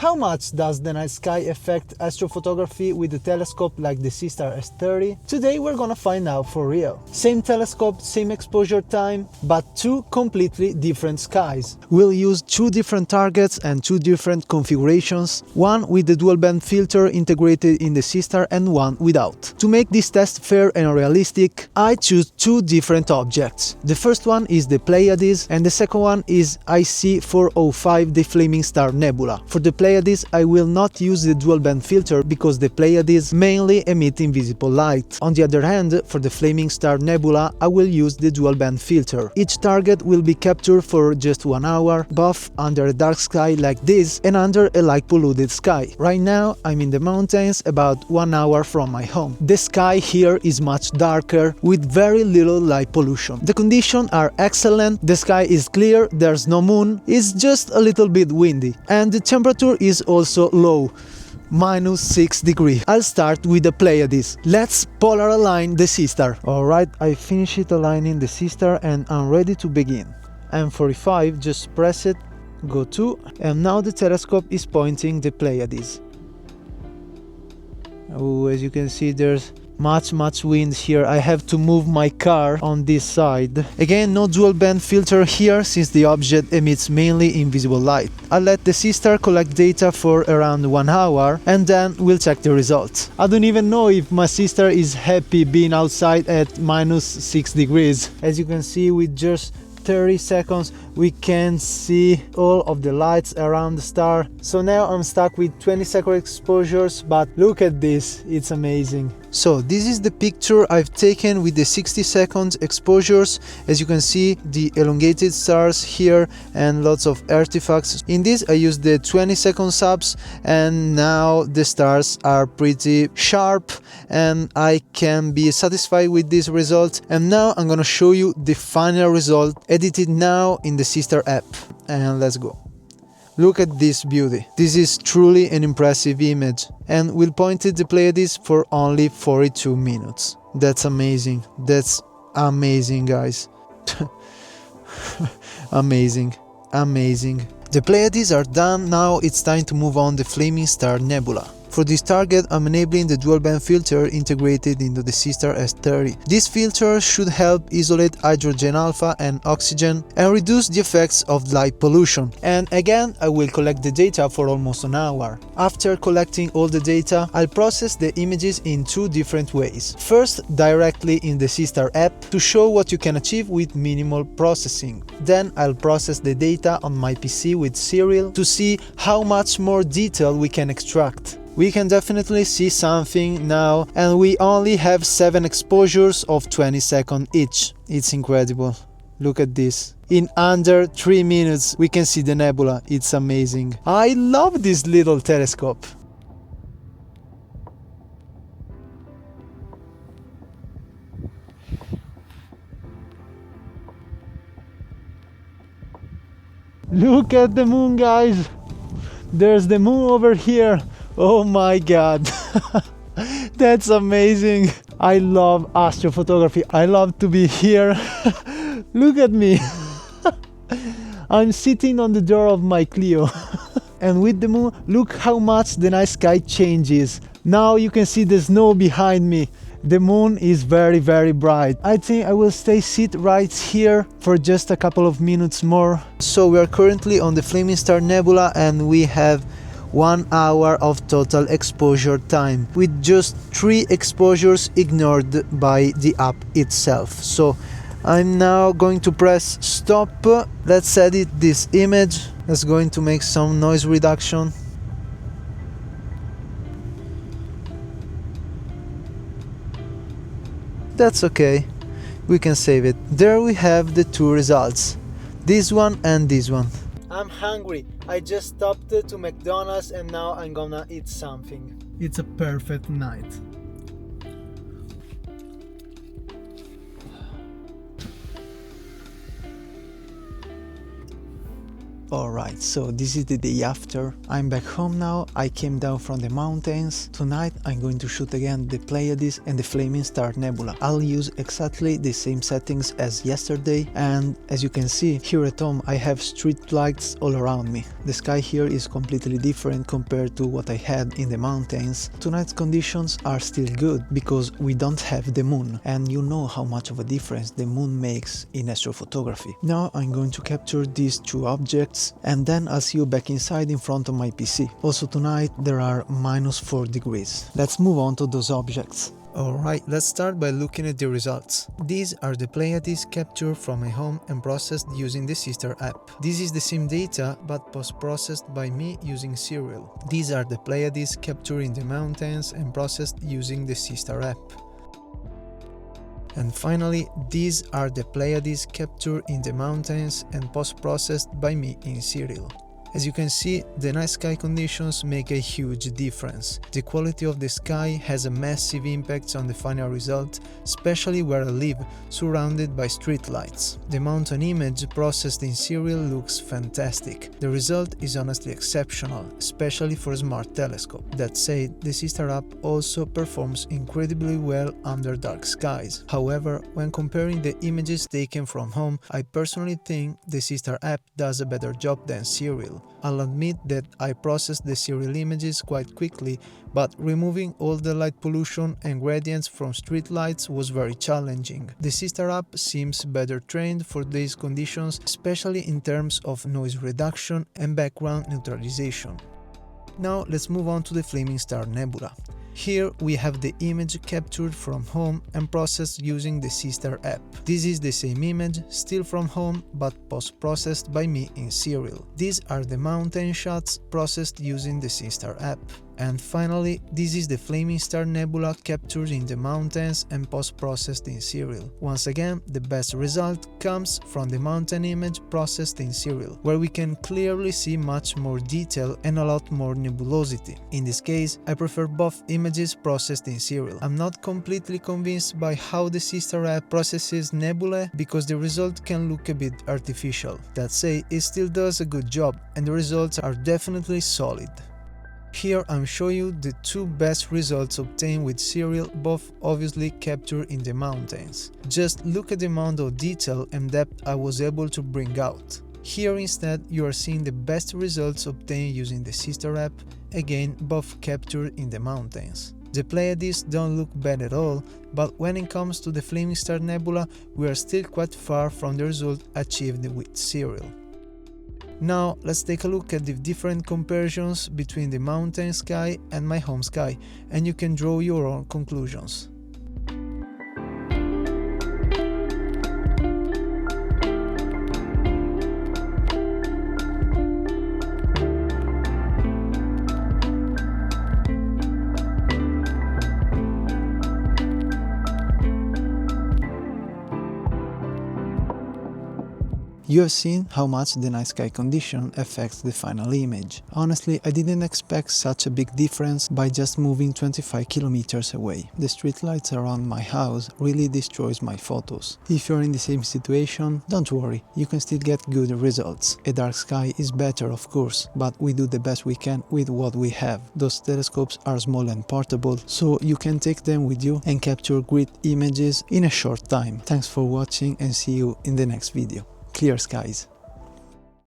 How much does the night sky affect astrophotography with a telescope like the Seestar S30? Today we're gonna find out for real. Same telescope, same exposure time, but two completely different skies. We'll use two different targets and two different configurations, one with the dual band filter integrated in the Seestar and one without. To make this test fair and realistic, I choose two different objects. The first one is the Pleiades and the second one is IC405, the Flaming Star Nebula. For the Pleiades, I will not use the dual band filter because the Pleiades mainly emit invisible light. On the other hand, for the Flaming Star Nebula, I will use the dual band filter. Each target will be captured for just 1 hour, both under a dark sky like this and under a light polluted sky. Right now, I'm in the mountains about 1 hour from my home. The sky here is much darker with very little light pollution. The conditions are excellent, the sky is clear, there's no moon, it's just a little bit windy, and the temperature is also low, -6 degrees. I'll start with the Pleiades. Let's polar align the Seestar. Alright, I finished aligning the Seestar and I'm ready to begin. I'm 45, just press it, go to, and now the telescope is pointing the Pleiades. Oh, as you can see, there's much wind here. I have to move my car on this side. Again, no dual band filter here since the object emits mainly invisible light. I'll let the Seestar collect data for around 1 hour and then we'll check the results. I don't even know if my Seestar is happy being outside at -6 degrees. As you can see, with just 30 seconds we can see all of the lights around the star. So now I'm stuck with 20-second exposures, but look at this, it's amazing. So this is the picture I've taken with the 60-second exposures. As you can see, the elongated stars here and lots of artifacts. In this I used the 20-second subs and now the stars are pretty sharp and I can be satisfied with this result. And now I'm gonna show you the final result edited now in the Seestar app, and let's go. Look at this beauty. This is truly an impressive image, and we'll point at the Pleiades for only 42 minutes. That's amazing. That's amazing, guys. Amazing. The Pleiades are done, now it's time to move on the Flaming Star Nebula. For this target, I'm enabling the dual band filter integrated into the Seestar S30. This filter should help isolate hydrogen alpha and oxygen and reduce the effects of light pollution. And again, I will collect the data for almost an hour. After collecting all the data, I'll process the images in two different ways. First, directly in the Seestar app to show what you can achieve with minimal processing. Then I'll process the data on my PC with Serial to see how much more detail we can extract. We can definitely see something now, and we only have 7 exposures of 20 seconds each. It's incredible. Look at this. In under 3 minutes we can see the nebula. It's amazing. I love this little telescope. Look at the moon, guys. There's the moon over here. Oh my god. That's amazing. I love astrophotography. I love to be here. Look at me. I'm sitting on the door of my Clio. And with the moon, look how much the night sky changes. Now you can see the snow behind me. The moon is very bright. I think I will sit right here for just a couple of minutes more. So we are currently on the Flaming Star Nebula and we have 1 hour of total exposure time, with just 3 exposures ignored by the app itself. So I'm now going to press stop. Let's edit this image. That's going to make some noise reduction. That's okay, we can save it. There we have the two results, this one and this one. I'm hungry. I just stopped to McDonald's and now I'm gonna eat something. It's a perfect night. Alright, so this is the day after. I'm back home now, I came down from the mountains. Tonight I'm going to shoot again the Pleiades and the Flaming Star Nebula. I'll use exactly the same settings as yesterday, and as you can see, here at home I have street lights all around me. The sky here is completely different compared to what I had in the mountains. Tonight's conditions are still good because we don't have the moon, and you know how much of a difference the moon makes in astrophotography. Now I'm going to capture these two objects and then I'll see you back inside in front of my PC. Also tonight there are -4 degrees. Let's move on to those objects. Alright, let's start by looking at the results. These are the Pleiades captured from my home and processed using the Seestar app. This is the same data but post-processed by me using Serial. These are the Pleiades captured in the mountains and processed using the Seestar app. And finally, these are the Pleiades captured in the mountains and post-processed by me in Serial. As you can see, the night sky conditions make a huge difference. The quality of the sky has a massive impact on the final result, especially where I live, surrounded by street lights. The mountain image processed in Serial looks fantastic. The result is honestly exceptional, especially for a smart telescope. That said, the Seestar app also performs incredibly well under dark skies. However, when comparing the images taken from home, I personally think the Seestar app does a better job than Serial. I'll admit that I processed the Serial images quite quickly, but removing all the light pollution and gradients from streetlights was very challenging. The Seestar app seems better trained for these conditions, especially in terms of noise reduction and background neutralization. Now let's move on to the Flaming Star Nebula. Here we have the image captured from home and processed using the Seestar app. This is the same image, still from home, but post-processed by me in Serial. These are the mountain shots processed using the Seestar app. And finally, this is the Flaming Star Nebula captured in the mountains and post-processed in Serial. Once again, the best result comes from the mountain image processed in Serial, where we can clearly see much more detail and a lot more nebulosity. In this case, I prefer both images processed in Serial. I'm not completely convinced by how the Seestar app processes nebulae because the result can look a bit artificial. That said, it still does a good job and the results are definitely solid. Here I'm showing you the two best results obtained with Serial, both obviously captured in the mountains. Just look at the amount of detail and depth I was able to bring out. Here instead you are seeing the best results obtained using the Seestar app, again both captured in the mountains. The Pleiades don't look bad at all, but when it comes to the Flaming Star Nebula we are still quite far from the result achieved with Serial. Now let's take a look at the different comparisons between the mountain sky and my home sky, and you can draw your own conclusions. You have seen how much the night sky condition affects the final image. Honestly, I didn't expect such a big difference by just moving 25 kilometers away. The streetlights around my house really destroys my photos. If you're in the same situation, don't worry, you can still get good results. A dark sky is better of course, but we do the best we can with what we have. Those telescopes are small and portable, so you can take them with you and capture great images in a short time. Thanks for watching and see you in the next video. Clear skies.